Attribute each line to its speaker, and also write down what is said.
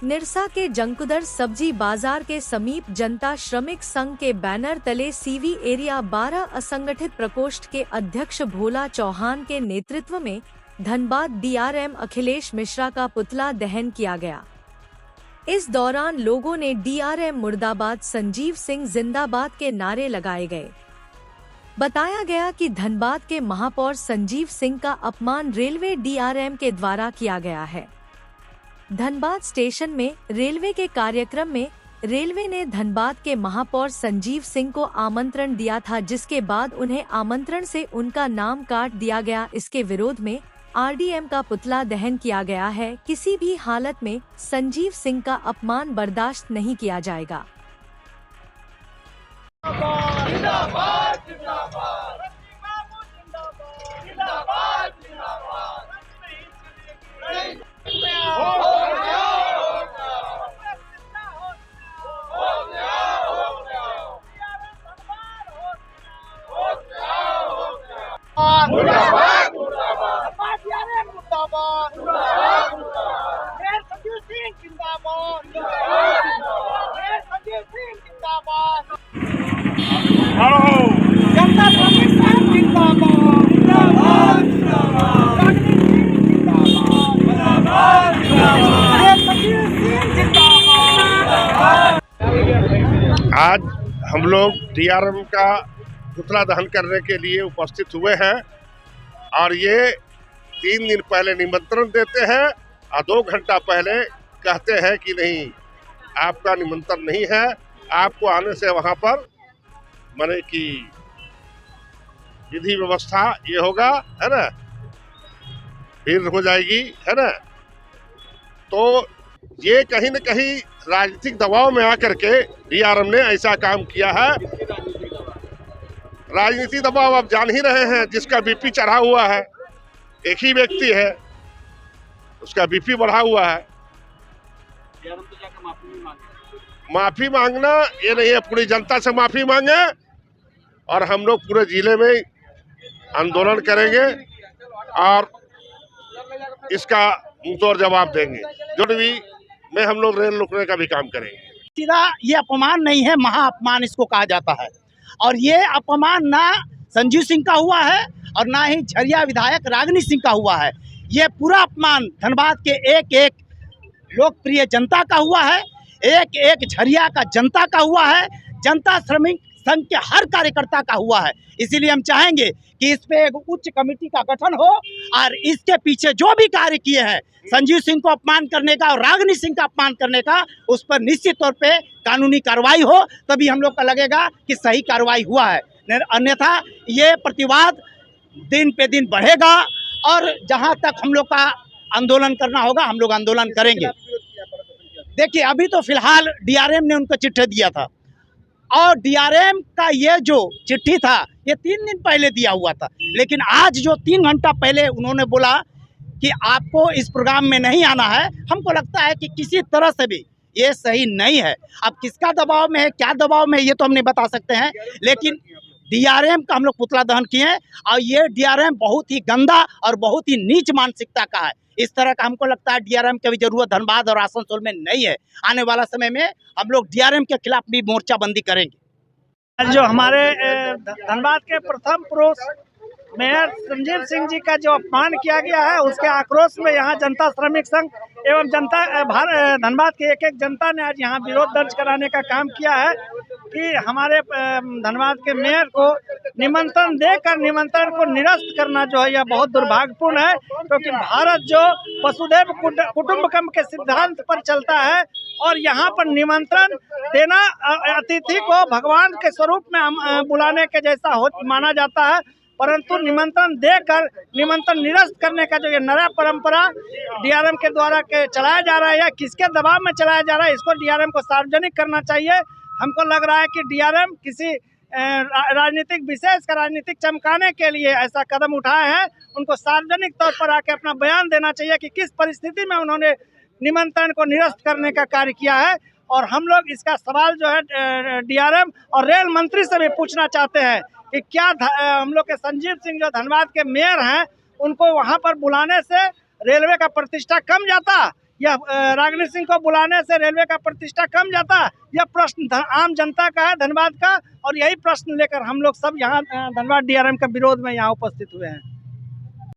Speaker 1: निरसा के जंकुदर सब्जी बाजार के समीप जनता श्रमिक संघ के बैनर तले सीवी एरिया 12 असंगठित प्रकोष्ठ के अध्यक्ष भोला चौहान के नेतृत्व में धनबाद डीआरएम अखिलेश मिश्रा का पुतला दहन किया गया। इस दौरान लोगों ने डीआरएम मुर्दाबाद, संजीव सिंह जिंदाबाद के नारे लगाए गए। बताया गया कि धनबाद के महापौर संजीव सिंह का अपमान रेलवे डीआरएम के द्वारा किया गया है। धनबाद स्टेशन में रेलवे के कार्यक्रम में रेलवे ने धनबाद के महापौर संजीव सिंह को आमंत्रण दिया था, जिसके बाद उन्हें आमंत्रण से उनका नाम काट दिया गया। इसके विरोध में आरडीएम का पुतला दहन किया गया है। किसी भी हालत में संजीव सिंह का अपमान बर्दाश्त नहीं किया जाएगा।
Speaker 2: मुर्दाबाद मुर्दाबाद मुर्दाबाद संजीव सिंह जिंदाबाद, संजीव सिंह जिंदाबाद, जनता श्रमिक संघ जिंदाबाद, संजीव सिंह जिंदाबाद।
Speaker 3: आज हम लोग डीआरएम का पुतला दहन करने के लिए उपस्थित हुए हैं और ये 3 दिन पहले निमंत्रण देते हैं और 2 घंटा पहले कहते हैं कि नहीं, आपका निमंत्रण नहीं है, आपको आने से वहाँ पर माने कि विधि व्यवस्था ये होगा, है ना, भीड़ हो जाएगी, है ना। तो ये कहीं न कहीं राजनीतिक दबाव में आकर के डीआरएम ने ऐसा काम किया है। राजनीतिक दबाव आप जान ही रहे हैं, जिसका बीपी चढ़ा हुआ है, एक ही व्यक्ति है, उसका बीपी बढ़ा हुआ है। माफी मांगना ये नहीं है, पूरी जनता से माफी मांगे और हम लोग पूरे जिले में आंदोलन करेंगे और इसका मुंहतोड़ जवाब देंगे। जो भी में हम लोग रेल रोकने का भी काम करेंगे।
Speaker 2: सीधा ये अपमान नहीं है, महा अपमान इसको कहा जाता है। और ये अपमान ना संजीव सिंह का हुआ है और ना ही झरिया विधायक रागिनी सिंह का हुआ है। ये पूरा अपमान धनबाद के एक एक लोकप्रिय जनता का हुआ है, एक एक झरिया का जनता का हुआ है, जनता श्रमिक संघ के हर कार्यकर्ता का हुआ है। इसीलिए हम चाहेंगे कि इस पे एक उच्च कमेटी का गठन हो और इसके पीछे जो भी कार्य किए हैं संजीव सिंह को अपमान करने का और रागिनी सिंह का अपमान करने का, उस पर निश्चित तौर पे कानूनी कार्रवाई हो, तभी हम लोग का लगेगा कि सही कार्रवाई हुआ है। अन्यथा ये प्रतिवाद दिन पे दिन बढ़ेगा और जहां तक हम लोग का आंदोलन करना होगा हम लोग आंदोलन करेंगे। देखिए, अभी तो फिलहाल डीआरएम ने उनको चिट्ठी दिया था और डीआरएम का ये जो चिट्ठी था ये 3 दिन पहले दिया हुआ था, लेकिन आज जो 3 घंटा पहले उन्होंने बोला कि आपको इस प्रोग्राम में नहीं आना है, हमको लगता है कि किसी तरह से भी ये सही नहीं है। अब किसका दबाव में है, क्या दबाव में है, ये तो हम नहीं बता सकते हैं, लेकिन डीआरएम का हम लोग पुतला दहन किए हैं और ये डीआरएम बहुत ही गंदा और बहुत ही नीच मानसिकता का है। इस तरह का हमको लगता है डीआरएम की भी जरूरत धनबाद और आसनसोल में नहीं है। आने वाला समय में हम लोग डीआरएम के खिलाफ भी मोर्चाबंदी करेंगे। जो हमारे धनबाद के प्रथम पुरुष मेयर संजीव सिंह जी का जो अपमान किया गया है, उसके आक्रोश में यहाँ जनता श्रमिक संघ एवं जनता धनबाद के एक जनता ने आज यहाँ विरोध दर्ज कराने का काम किया है कि हमारे धनबाद के मेयर को निमंत्रण देकर निमंत्रण को निरस्त करना जो है यह बहुत दुर्भाग्यपूर्ण है, क्योंकि भारत जो वसुधैव कुटुंबकम के सिद्धांत पर चलता है और यहाँ पर निमंत्रण देना अतिथि को भगवान के स्वरूप में बुलाने के जैसा माना जाता है, परंतु निमंत्रण देकर निमंत्रण निरस्त करने का जो ये नया परंपरा डीआरएम के द्वारा के चलाया जा रहा है या किसके दबाव में चलाया जा रहा है, इसको डीआरएम को सार्वजनिक करना चाहिए। हमको लग रहा है कि डीआरएम किसी राजनीतिक विशेष का राजनीतिक चमकाने के लिए ऐसा कदम उठाए हैं। उनको सार्वजनिक तौर पर आके अपना बयान देना चाहिए कि किस परिस्थिति में उन्होंने निमंत्रण को निरस्त करने का कार्य किया है। और हम लोग इसका सवाल जो है डीआरएम और रेल मंत्री से भी पूछना चाहते हैं कि क्या हम लोग के संजीव सिंह जो धनबाद के मेयर हैं, उनको वहां पर बुलाने से रेलवे का प्रतिष्ठा कम जाता
Speaker 4: यह रागिनी सिंह को बुलाने से रेलवे का प्रतिष्ठा कम जाता? यह प्रश्न आम जनता का है, धनबाद का, और यही प्रश्न लेकर हम लोग सब यहाँ धनबाद DRM के विरोध में यहाँ उपस्थित हुए हैं।